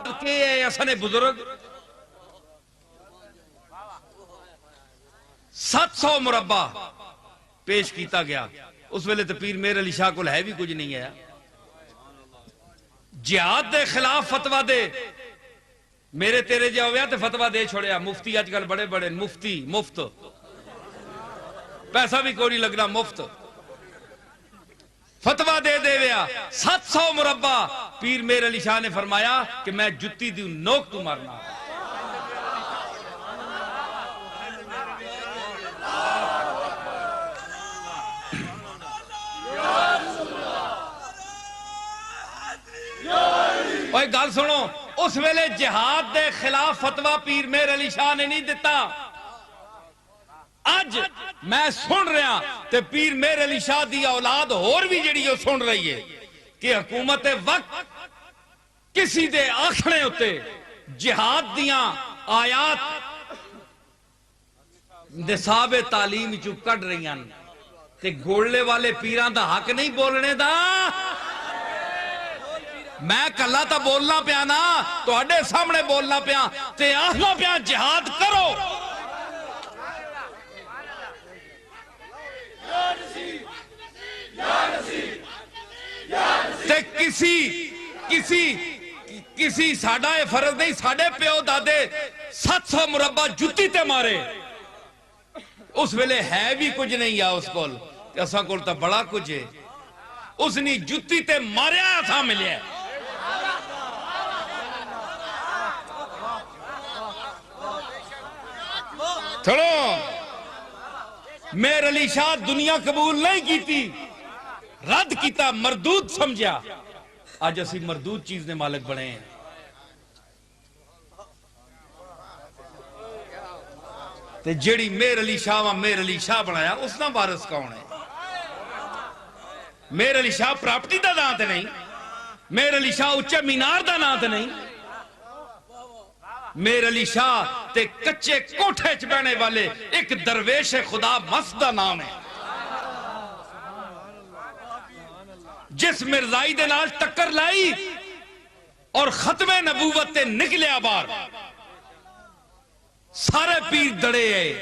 Plot کے اسنے بزرگ 700 مربع پیش کیتا گیا. اس ویلے تو پیر مہر علی شاہ کو ہے بھی کچھ نہیں ہے. جہاد دے خلاف فتوہ دے میرے تیرے جا ہویا تو فتوہ دے چھوڑیا. مفتی آج کل بڑے بڑے مفتی مفت پیسہ بھی کوئی نہیں لگنا مفت فتوہ دے دے ویا. 700 مربع پیر مہر علی شاہ نے فرمایا کہ میں جتی دیوں نوک تو مارنا. اوہ گال سنو, اس ویلے جہاد دے خلاف فتوہ پیر مہر علی شاہ نے نہیں دیتا. آج میں سن رہا تے پیر مہر علی شاہ دی اولاد اور بھی جڑی جو سن رہی ہے کہ حکومت وقت کسی دے آکھنے ہوتے جہاد دیاں آیات نصاب تعلیم چو کڑ رہی ہیں تے گوڑلے والے پیران دا حق نہیں بولنے دا. میں کلا تا بولنا پیا نا تو اڈے سامنے بولنا پیا تے آخنا پیا جہاد کرو. تے کسی ساڑھا فرض نہیں ساڑھے پیو دادے 700 مربع جتی تے مارے. اس ویلے ہے بھی کچھ نہیں ہے اس کول کہ اساں کول تا بڑا کچھ ہے. اس نے جتی تے ماریا اساں ملے ہے. چھوڑو مہر علی شاہ دنیا قبول نہیں کیتی رد کیتا مردود سمجھا. آج اسی مردود چیز نے مالک بڑھے ہیں. تے جیڑی مہر علی شاہ بنایا اس نا وارث کون ہے؟ مہر علی شاہ پراپرٹی دا نام تے نہیں, مہر علی شاہ اچھے مینار دا نام تے نہیں. مہر علی شاہ تے کچے کوٹھے چ بہنے والے ایک درویش خدا مست دا نام ہے. جس مرزائی دے نال ٹکر لائی اور ختم نبوت تے نکلے آبار سارے پیر دڑے ہیں.